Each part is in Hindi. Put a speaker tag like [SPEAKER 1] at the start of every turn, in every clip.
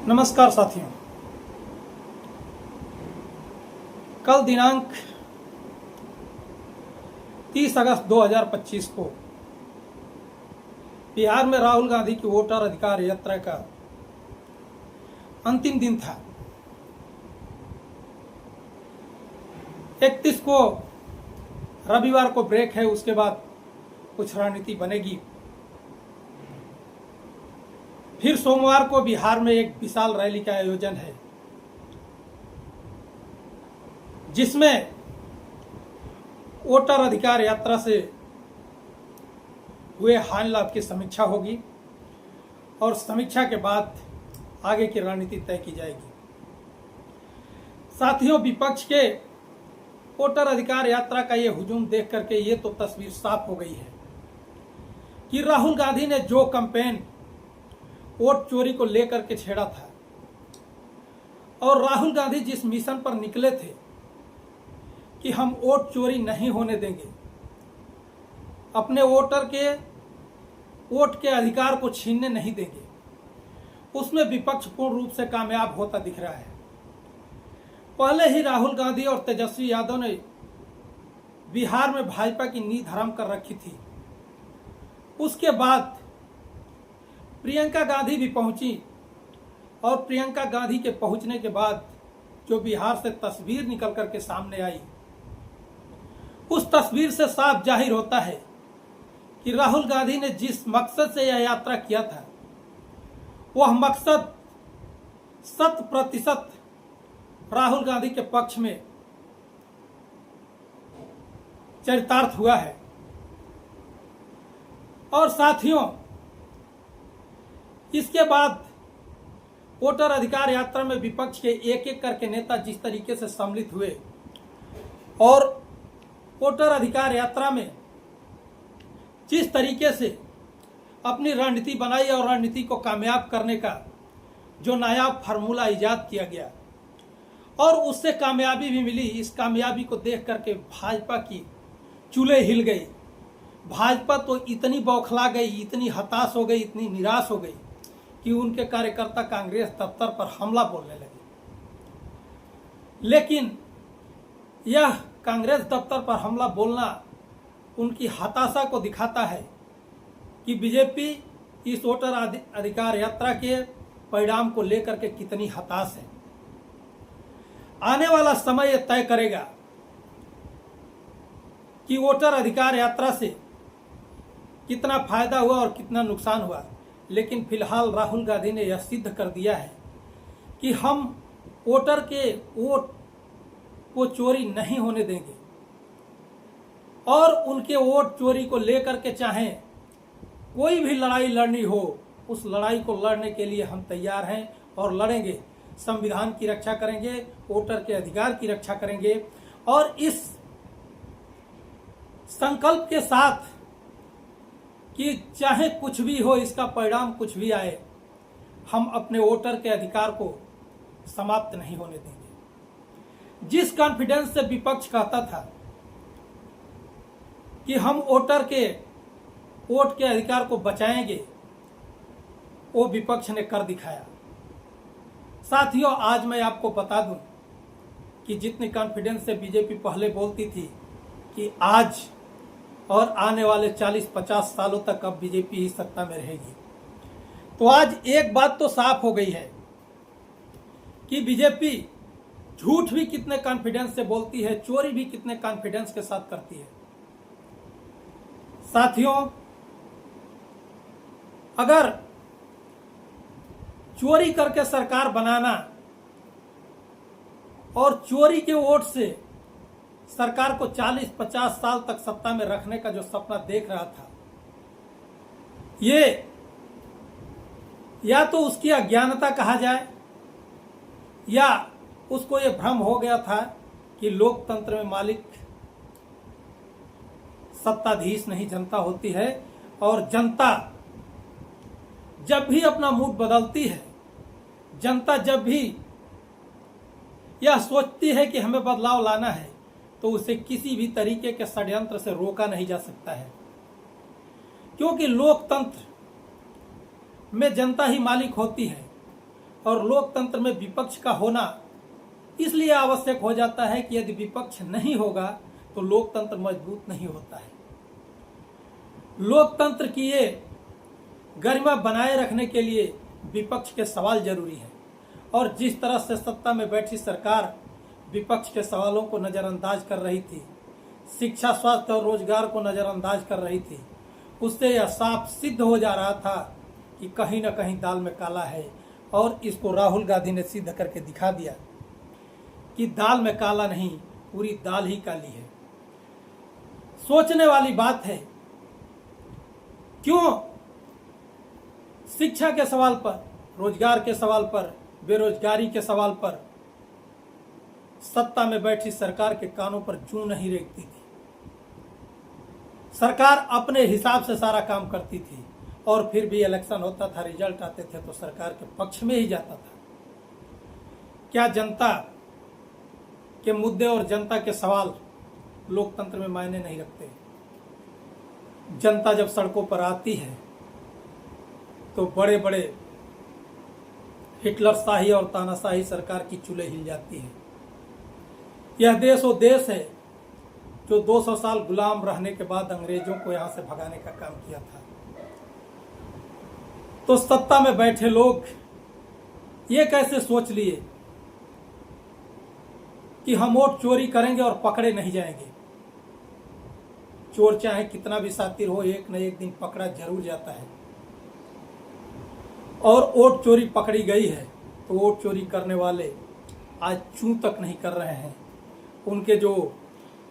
[SPEAKER 1] नमस्कार साथियों। कल दिनांक 30 अगस्त 2025 को बिहार में राहुल गांधी की वोटर अधिकार यात्रा का अंतिम दिन था। 31 को रविवार को ब्रेक है, उसके बाद कुछ रणनीति बनेगी। फिर सोमवार को बिहार में एक विशाल रैली का आयोजन है, जिसमें वोटर अधिकार यात्रा से हुए हानि लाभ की समीक्षा होगी और समीक्षा के बाद आगे की रणनीति तय की जाएगी। साथियों, विपक्ष के वोटर अधिकार यात्रा का ये हुजूम देख करके ये तो तस्वीर साफ हो गई है कि राहुल गांधी ने जो कैंपेन वोट चोरी को लेकर के छेड़ा था और राहुल गांधी जिस मिशन पर निकले थे कि हम वोट चोरी नहीं होने देंगे, अपने वोटर के वोट के अधिकार को छीनने नहीं देंगे, उसमें विपक्ष पूर्ण रूप से कामयाब होता दिख रहा है। पहले ही राहुल गांधी और तेजस्वी यादव ने बिहार में भाजपा की नींव हराम कर रखी थी। उसके बाद प्रियंका गांधी भी पहुंची और प्रियंका गांधी के पहुंचने के बाद जो बिहार से तस्वीर निकल करके सामने आई, उस तस्वीर से साफ जाहिर होता है कि राहुल गांधी ने जिस मकसद से यह यात्रा किया था, वह मकसद 100% राहुल गांधी के पक्ष में चरितार्थ हुआ है। और साथियों, इसके बाद वोटर अधिकार यात्रा में विपक्ष के एक एक करके नेता जिस तरीके से सम्मिलित हुए और वोटर अधिकार यात्रा में जिस तरीके से अपनी रणनीति बनाई और रणनीति को कामयाब करने का जो नायाब फार्मूला इजाद किया गया और उससे कामयाबी भी मिली, इस कामयाबी को देख करके भाजपा की चूल्हे हिल गई। भाजपा तो इतनी बौखला गई, इतनी हताश हो गई, इतनी निराश हो गई कि उनके कार्यकर्ता कांग्रेस दफ्तर पर हमला बोलने लगे। लेकिन यह कांग्रेस दफ्तर पर हमला बोलना उनकी हताशा को दिखाता है कि बीजेपी इस वोटर अधिकार यात्रा के परिणाम को लेकर के कितनी हताश है। आने वाला समय यह तय करेगा कि वोटर अधिकार यात्रा से कितना फायदा हुआ और कितना नुकसान हुआ। लेकिन फिलहाल राहुल गांधी ने यह सिद्ध कर दिया है कि हम वोटर के वोट को चोरी नहीं होने देंगे और उनके वोट चोरी को लेकर के चाहे कोई भी लड़ाई लड़नी हो, उस लड़ाई को लड़ने के लिए हम तैयार हैं और लड़ेंगे। संविधान की रक्षा करेंगे, वोटर के अधिकार की रक्षा करेंगे और इस संकल्प के साथ कि चाहे कुछ भी हो, इसका परिणाम कुछ भी आए, हम अपने वोटर के अधिकार को समाप्त नहीं होने देंगे। जिस कॉन्फिडेंस से विपक्ष कहता था कि हम वोटर के वोट के अधिकार को बचाएंगे, वो विपक्ष ने कर दिखाया। साथियों, आज मैं आपको बता दूं कि जितने कॉन्फिडेंस से बीजेपी पहले बोलती थी कि आज और आने वाले 40-50 सालों तक अब बीजेपी ही सत्ता में रहेगी, तो आज एक बात तो साफ हो गई है कि बीजेपी झूठ भी कितने कॉन्फिडेंस से बोलती है, चोरी भी कितने कॉन्फिडेंस के साथ करती है। साथियों, अगर चोरी करके सरकार बनाना और चोरी के वोट से सरकार को 40-50 साल तक सत्ता में रखने का जो सपना देख रहा था, ये या तो उसकी अज्ञानता कहा जाए या उसको ये भ्रम हो गया था कि लोकतंत्र में मालिक सत्ताधीश नहीं जनता होती है और जनता जब भी अपना मूड बदलती है, जनता जब भी यह सोचती है कि हमें बदलाव लाना है, तो उसे किसी भी तरीके के षड्यंत्र से रोका नहीं जा सकता है, क्योंकि लोकतंत्र में जनता ही मालिक होती है और लोकतंत्र में विपक्ष का होना इसलिए आवश्यक हो जाता है कि यदि विपक्ष नहीं होगा तो लोकतंत्र मजबूत नहीं होता है। लोकतंत्र की ये गरिमा बनाए रखने के लिए विपक्ष के सवाल जरूरी है, और जिस तरह से सत्ता में बैठी सरकार विपक्ष के सवालों को नज़रअंदाज कर रही थी, शिक्षा, स्वास्थ्य और रोजगार को नज़रअंदाज कर रही थी, उससे यह साफ सिद्ध हो जा रहा था कि कहीं न कहीं दाल में काला है। और इसको राहुल गांधी ने सिद्ध करके दिखा दिया कि दाल में काला नहीं, पूरी दाल ही काली है। सोचने वाली बात है, क्यों शिक्षा के सवाल पर, रोजगार के सवाल पर, बेरोजगारी के सवाल पर सत्ता में बैठी सरकार के कानों पर जूं नहीं रेंगती थी। सरकार अपने हिसाब से सारा काम करती थी, और फिर भी इलेक्शन होता था, रिजल्ट आते थे तो सरकार के पक्ष में ही जाता था। क्या जनता के मुद्दे और जनता के सवाल लोकतंत्र में मायने नहीं रखते? जनता जब सड़कों पर आती है तो बड़े बड़े हिटलर शाही और तानाशाही सरकार की चूल्हे हिल जाती है। यह देश वो देश है जो 200 साल गुलाम रहने के बाद अंग्रेजों को यहां से भगाने का काम किया था। तो सत्ता में बैठे लोग ये कैसे सोच लिए कि हम वोट चोरी करेंगे और पकड़े नहीं जाएंगे? चोर चाहे कितना भी शातिर हो, एक न एक दिन पकड़ा जरूर जाता है। और वोट चोरी पकड़ी गई है तो वोट चोरी करने वाले आज चूं तक नहीं कर रहे हैं। उनके जो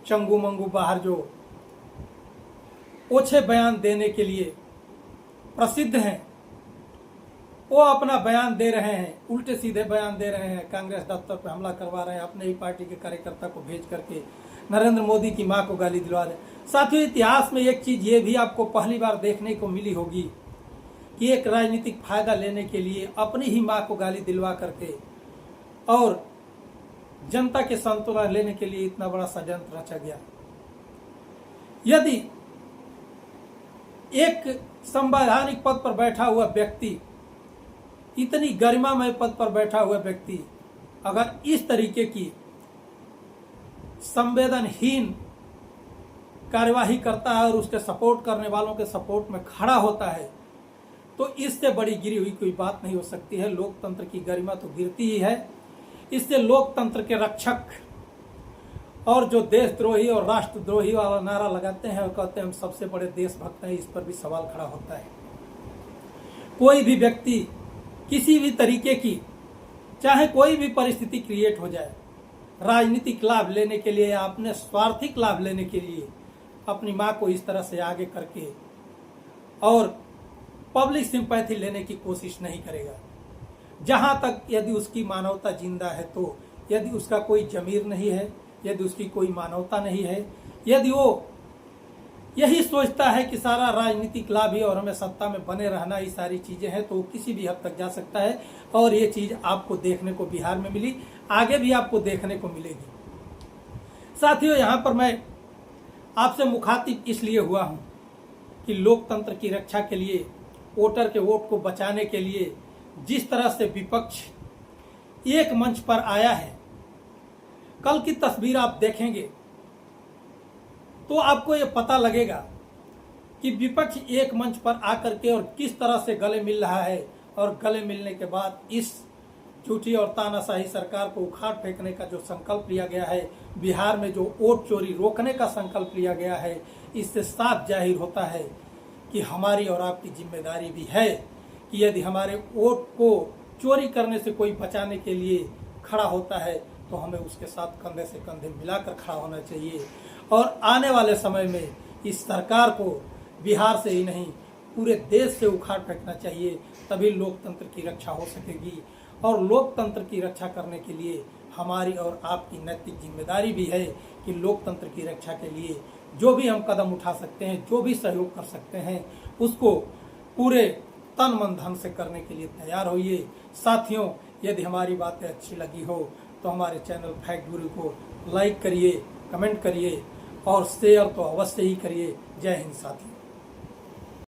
[SPEAKER 1] चंगू मंगू बाहर जो ओछे बयान देने के लिए प्रसिद्ध हैं, वो अपना बयान दे रहे हैं, उल्टे सीधे बयान दे रहे हैं, कांग्रेस दफ्तर पर हमला करवा रहे हैं, अपने ही पार्टी के कार्यकर्ता को भेज करके नरेंद्र मोदी की मां को गाली दिलवा रहे हैं। साथियों, इतिहास में एक चीज ये भी आपको पहली बार देखने को मिली होगी कि एक राजनीतिक फायदा लेने के लिए अपनी ही मां को गाली दिलवा करके और जनता के संतुलन लेने के लिए इतना बड़ा षड्यंत्र रचा गया। यदि एक संवैधानिक पद पर बैठा हुआ व्यक्ति, इतनी गरिमामय पद पर बैठा हुआ व्यक्ति अगर इस तरीके की संवेदनहीन कार्यवाही करता है और उसके सपोर्ट करने वालों के सपोर्ट में खड़ा होता है, तो इससे बड़ी गिरी हुई कोई बात नहीं हो सकती है। लोकतंत्र की गरिमा तो गिरती ही है। इससे लोकतंत्र के रक्षक और जो देशद्रोही और राष्ट्रद्रोही वाला नारा लगाते हैं और कहते हैं हम सबसे बड़े देशभक्त हैं, इस पर भी सवाल खड़ा होता है। कोई भी व्यक्ति किसी भी तरीके की, चाहे कोई भी परिस्थिति क्रिएट हो जाए, राजनीतिक लाभ लेने के लिए या अपने स्वार्थिक लाभ लेने के लिए अपनी मां को इस तरह से आगे करके और पब्लिक सिंपैथी लेने की कोशिश नहीं करेगा। जहां तक यदि उसकी मानवता जिंदा है, तो यदि उसका कोई जमीर नहीं है, यदि उसकी कोई मानवता नहीं है, यदि वो यही सोचता है कि सारा राजनीतिक लाभ ही और हमें सत्ता में बने रहना, ये सारी चीजें हैं, तो किसी भी हद तक जा सकता है। और ये चीज आपको देखने को बिहार में मिली, आगे भी आपको देखने को मिलेगी। साथियों, यहाँ पर मैं आपसे मुखातिब इसलिए हुआ हूं कि लोकतंत्र की रक्षा के लिए, वोटर के वोट को बचाने के लिए जिस तरह से विपक्ष एक मंच पर आया है, कल की तस्वीर आप देखेंगे तो आपको ये पता लगेगा कि विपक्ष एक मंच पर आकर के और किस तरह से गले मिल रहा है, और गले मिलने के बाद इस झूठी और तानाशाही सरकार को उखाड़ फेंकने का जो संकल्प लिया गया है, बिहार में जो वोट चोरी रोकने का संकल्प लिया गया है, इससे साफ जाहिर होता है कि हमारी और आपकी जिम्मेदारी भी है कि यदि हमारे वोट को चोरी करने से कोई बचाने के लिए खड़ा होता है तो हमें उसके साथ कंधे से कंधे मिलाकर खड़ा होना चाहिए। और आने वाले समय में इस सरकार को बिहार से ही नहीं पूरे देश से उखाड़ फेंकना चाहिए, तभी लोकतंत्र की रक्षा हो सकेगी। और लोकतंत्र की रक्षा करने के लिए हमारी और आपकी नैतिक जिम्मेदारी भी है कि लोकतंत्र की रक्षा के लिए जो भी हम कदम उठा सकते हैं, जो भी सहयोग कर सकते हैं, उसको पूरे तन मन धन से करने के लिए तैयार होइए। साथियों, यदि हमारी बातें अच्छी लगी हो तो हमारे चैनल फैक्ट गुरु को लाइक करिए, कमेंट करिए और शेयर तो अवश्य ही करिए। जय हिंद साथियों।